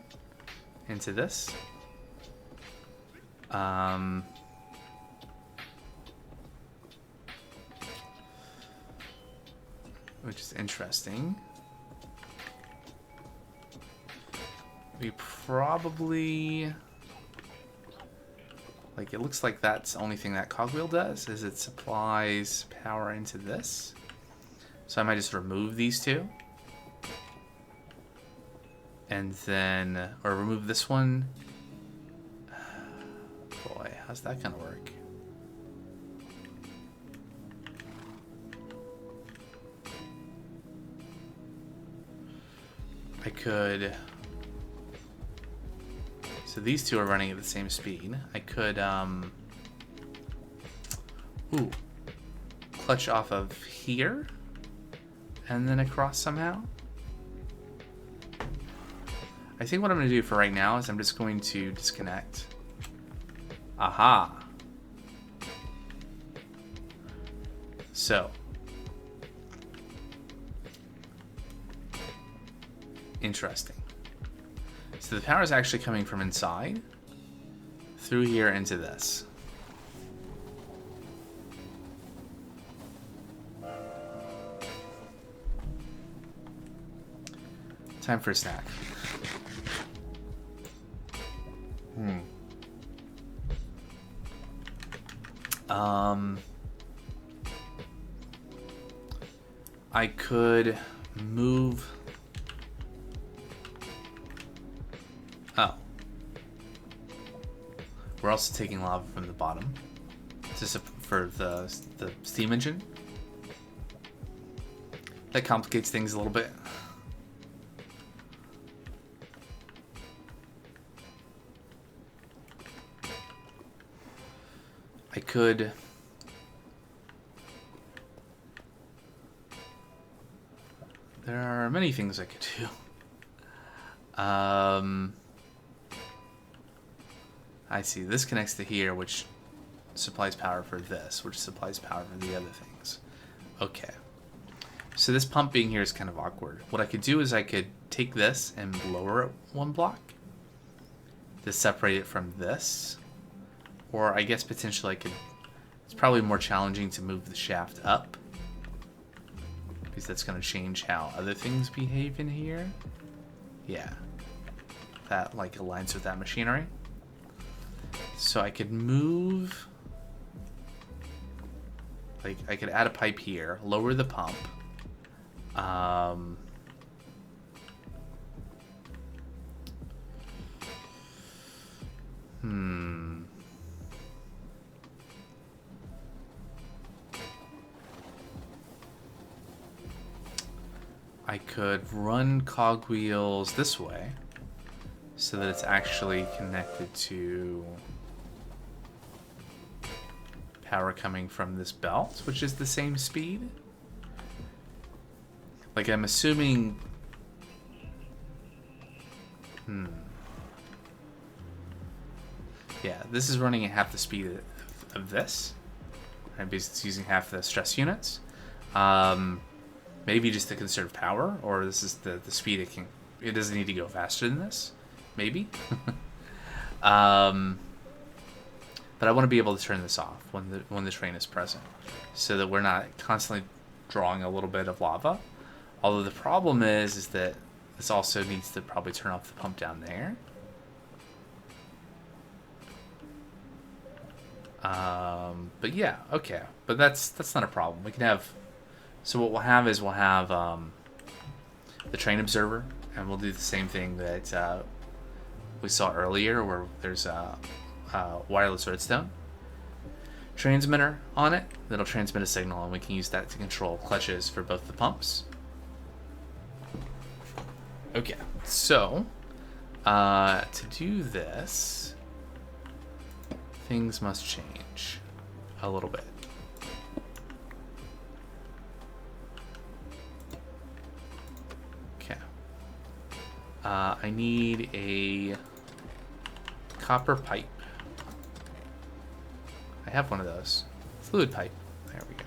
Into this. Which is interesting. We probably... Like, it looks like that's the only thing that cogwheel does, is it supplies power into this. So I might just remove these two. And then... Or remove this one. Boy, how's that gonna work? I could... So these two are running at the same speed. I could, clutch off of here and then across somehow. I think what I'm going to do for right now is I'm just going to disconnect. Aha! So. Interesting. So the power is actually coming from inside, through here into this. Time for a snack. I could move... Oh. We're also taking lava from the bottom for the steam engine. That complicates things a little bit. I could... There are many things I could do. I see. This connects to here, which supplies power for this, which supplies power for the other things. Okay. So this pump being here is kind of awkward. What I could do is I could take this and lower it one block to separate it from this. Or I guess potentially I could... It's probably more challenging to move the shaft up, because that's going to change how other things behave in here. Yeah. That like aligns with that machinery. So I could move... Like, I could add a pipe here, lower the pump. I could run cogwheels this way so that it's actually connected to power coming from this belt, which is the same speed. Like, I'm assuming... Yeah, this is running at half the speed of this. Right, because it's using half the stress units. Maybe just to conserve power, or this is the speed it can... It doesn't need to go faster than this. Maybe. But I want to be able to turn this off when the train is present, so that we're not constantly drawing a little bit of lava. Although the problem is that this also needs to probably turn off the pump down there. But yeah, okay. But that's not a problem. We can have. So what we'll have is we'll have the train observer, and we'll do the same thing that we saw earlier, where there's a wireless redstone transmitter on it that'll transmit a signal, and we can use that to control clutches for both the pumps. Okay, so to do this, things must change a little bit. Okay. I need a copper pipe. I have one of those. Fluid pipe. There we go.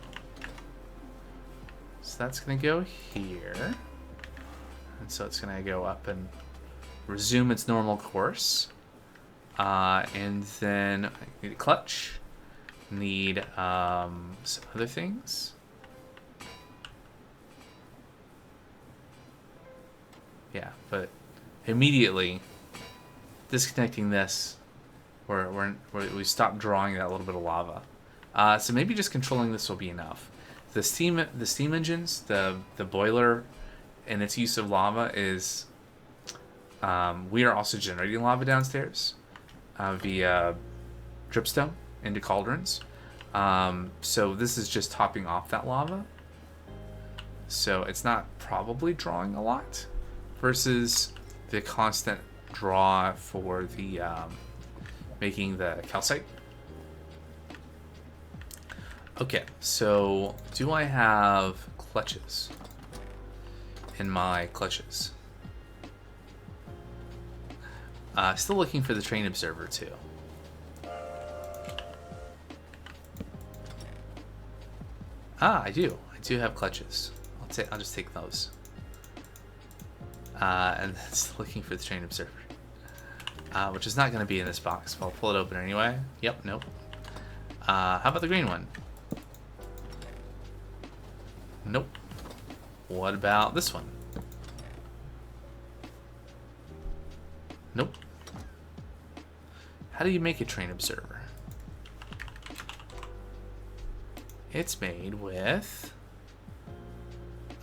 So that's going to go here. And so it's going to go up and resume its normal course. And then I need a clutch. Need some other things. Yeah, but immediately disconnecting this, we stop drawing that little bit of lava. So maybe just controlling this will be enough. The steam engines, the boiler, and its use of lava is. We are also generating lava downstairs via dripstone into cauldrons. So this is just topping off that lava. So it's not probably drawing a lot versus the constant draw for the making the calcite. Okay, so do I have clutches in my clutches? Still looking for the train observer too. I do. I do have clutches. I'll just take those. And then still looking for the train observer, which is not going to be in this box. But I'll pull it open anyway. Yep. Nope. How about the green one? Nope. What about this one? Nope. How do you make a train observer? It's made with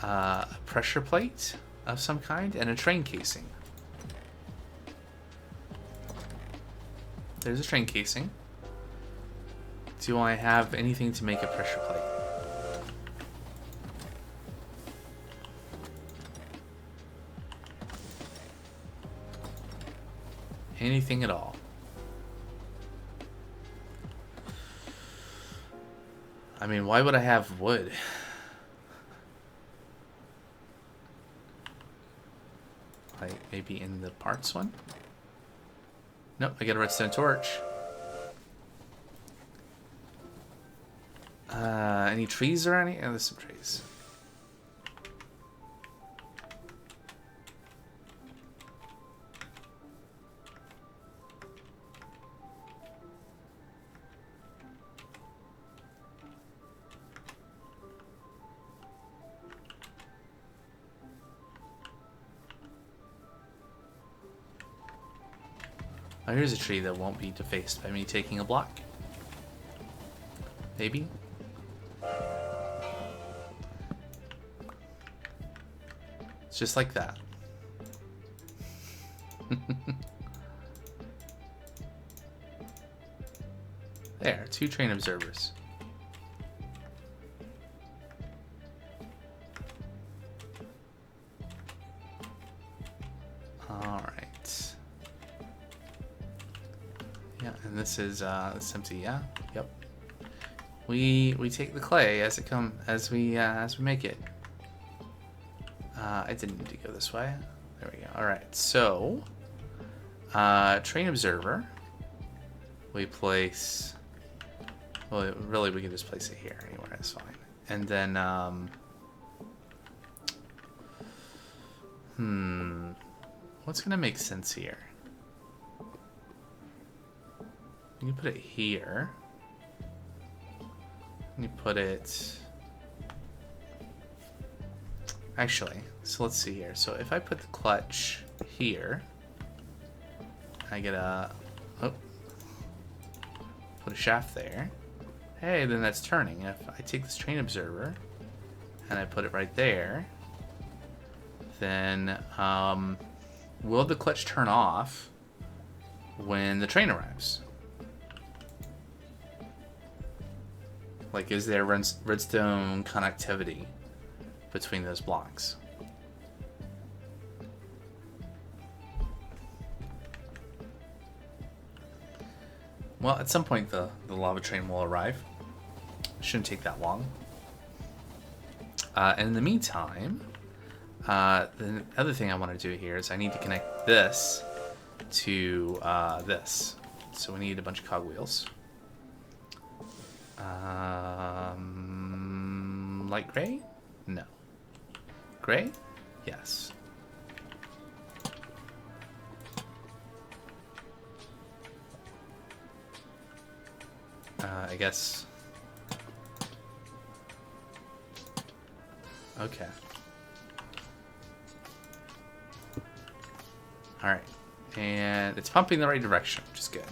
a pressure plate of some kind and a train casing. There's a train casing. Do I have anything to make a pressure plate? Anything at all? I mean, why would I have wood? Like, maybe in the parts one? Nope, I get a redstone torch. Any trees or any? Oh, there's some trees. Oh, here's a tree that won't be defaced by me taking a block. Maybe? It's just like that. There, 2 train observers. Alright. Yeah, and this is it's empty, yeah? Yep. We take the clay as we make it. I didn't need to go this way. There we go. Alright, so train observer. We place, well, really we can just place it here anywhere, that's fine. And then what's gonna make sense here? you put it here. You put it... Actually, so let's see here. So if I put the clutch here, I get a... Oh. Put a shaft there. Hey, then that's turning. If I take this train observer and I put it right there, then will the clutch turn off when the train arrives? Like, is there redstone connectivity between those blocks? Well, at some point the lava train will arrive. Shouldn't take that long. And in the meantime, the other thing I want to do here is I need to connect this to this. So we need a bunch of cogwheels. Light gray? No. Gray? Yes. I guess. Okay. Alright. And it's pumping the right direction, which is good.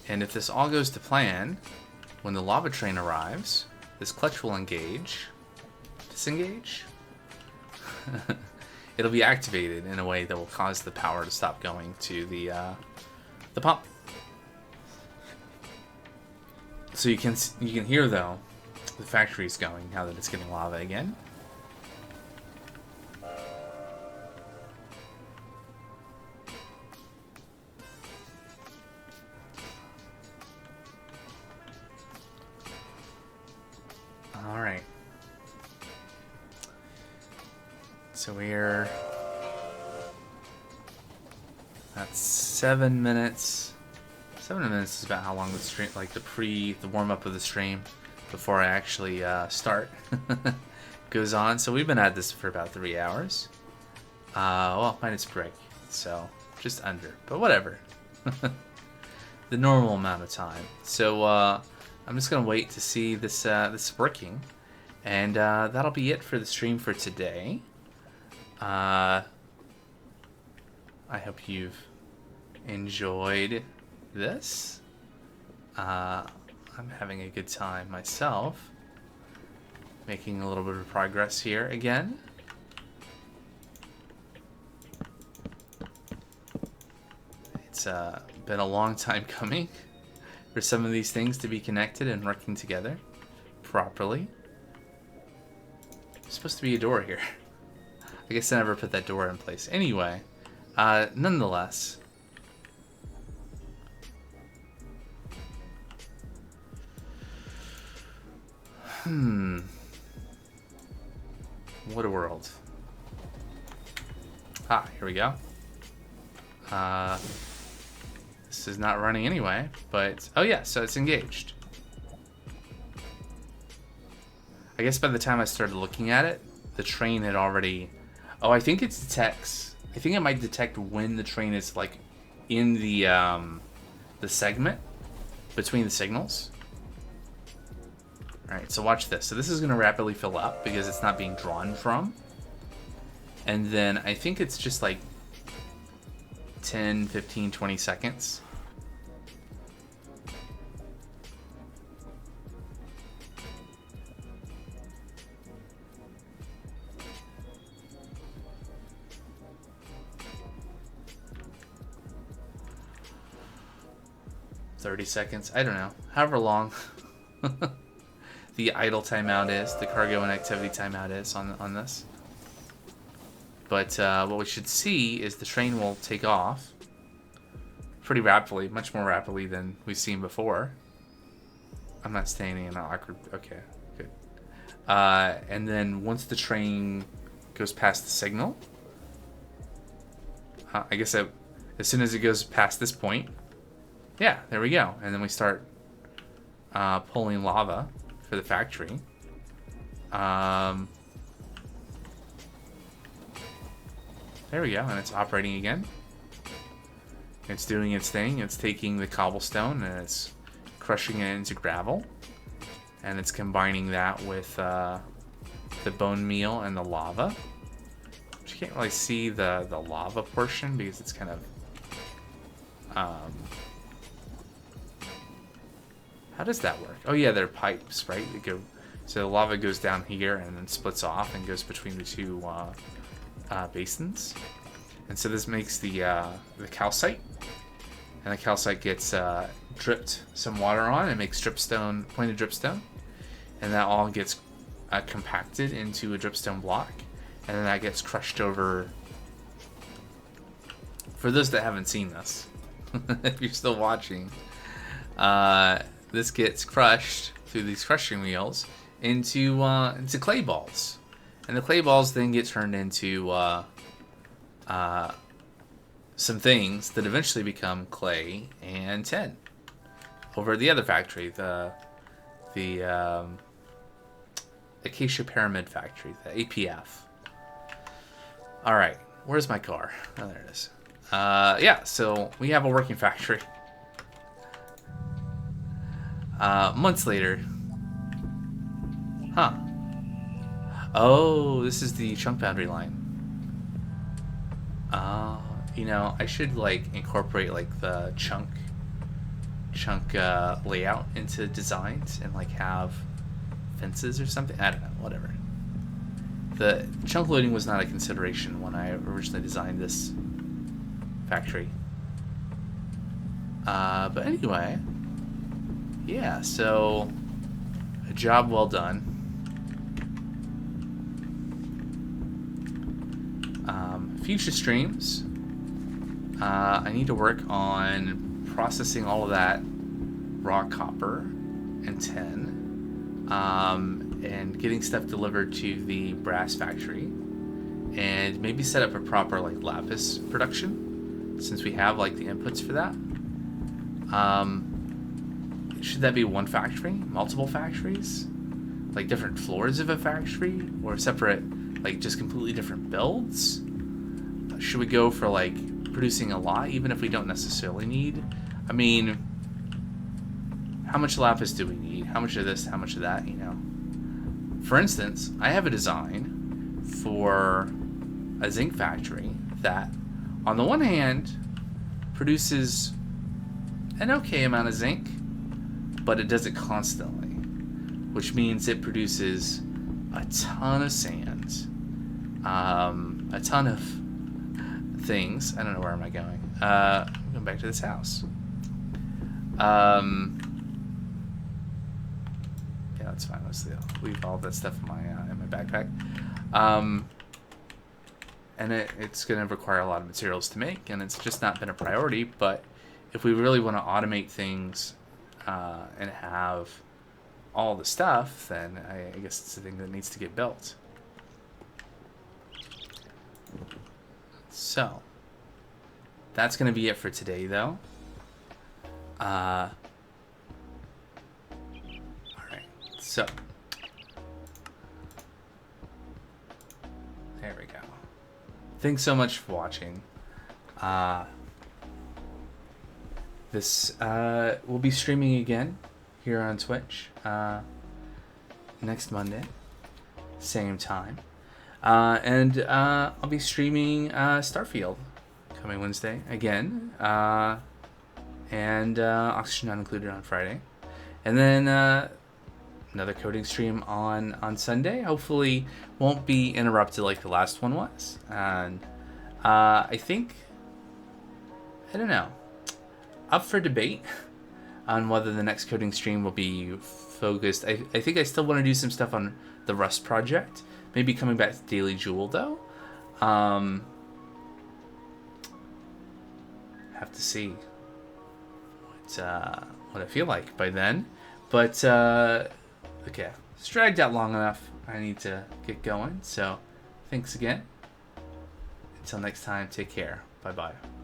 And if this all goes to plan, when the lava train arrives, this clutch will engage. Disengage? It'll be activated in a way that will cause the power to stop going to the pump. So you can hear though the factory's going now that it's getting lava again. All right. So we're at 7 minutes. 7 minutes is about how long the stream, like the warm up of the stream before I actually start goes on. So we've been at this for about 3 hours. Well, minus break, so just under, but whatever. The normal amount of time. So I'm just gonna wait to see this working, and that'll be it for the stream for today. I hope you've enjoyed this. I'm having a good time myself, making a little bit of progress here again. It's been a long time coming for some of these things to be connected and working together properly. There's supposed to be a door here. I guess I never put that door in place. Anyway, nonetheless. What a world. Ah, here we go. This is not running anyway, but... Oh yeah, so it's engaged. I guess by the time I started looking at it, the train had already... Oh, I think it detects... I think it might detect when the train is, like, in the segment between the signals. Alright, so watch this. So this is going to rapidly fill up because it's not being drawn from. And then I think it's just like 10, 15, 20 seconds. $30, I don't know. However long the idle timeout is, the cargo and activity timeout is on this. But what we should see is the train will take off pretty rapidly, much more rapidly than we've seen before. I'm not standing in an awkward... Okay, good. And then once the train goes past the signal, I guess as soon as it goes past this point, yeah, there we go. And then we start pulling lava for the factory. There we go, and it's operating again. It's doing its thing. It's taking the cobblestone and it's crushing it into gravel. And it's combining that with the bone meal and the lava. But you can't really see the lava portion because it's kind of... how does that work? Oh yeah, they're pipes, right? So the lava goes down here and then splits off and goes between the two basins. And so this makes the calcite. And the calcite gets dripped some water on and makes dripstone, pointed dripstone. And that all gets compacted into a dripstone block. And then that gets crushed over. For those that haven't seen this, if you're still watching, this gets crushed through these crushing wheels into clay balls. And the clay balls then get turned into some things that eventually become clay and tin. Over at the other factory, the Acacia Pyramid Factory, the APF. All right, where's my car? Oh, there it is. Yeah, so we have a working factory. Months later. Huh. Oh, this is the chunk boundary line. You know, I should like incorporate like the chunk layout into designs and like have fences or something. I don't know, whatever. The chunk loading was not a consideration when I originally designed this factory. But anyway, yeah, so a job well done. Future streams, I need to work on processing all of that raw copper and tin, and getting stuff delivered to the brass factory, and maybe set up a proper like lapis production, since we have like the inputs for that. Should that be one factory, multiple factories, like different floors of a factory, or separate, like just completely different builds? Should we go for like producing a lot, even if we don't necessarily need? I mean, how much lapis do we need? How much of this? How much of that? You know. For instance, I have a design for a zinc factory that, on the one hand, produces an okay amount of zinc, but it does it constantly, which means it produces a ton of sand, a ton of things. I don't know, where am I going? I'm going back to this house. Yeah, that's fine. Let's leave all that stuff in my backpack. And it's going to require a lot of materials to make, and it's just not been a priority. But if we really want to automate things and have all the stuff, then I guess it's the thing that needs to get built. So, that's going to be it for today, though. Alright, so. There we go. Thanks so much for watching. This will be streaming again here on Twitch next Monday, same time. And I'll be streaming Starfield coming Wednesday again, and Oxygen Not Included on Friday, and then another coding stream on Sunday. Hopefully won't be interrupted like the last one was. And I think, I don't know, up for debate on whether the next coding stream will be focused. I think I still want to do some stuff on the Rust project. Maybe coming back to Daily Jewel, though. Have to see what I feel like by then. But, okay. It's dragged out long enough. I need to get going. So, thanks again. Until next time, take care. Bye-bye.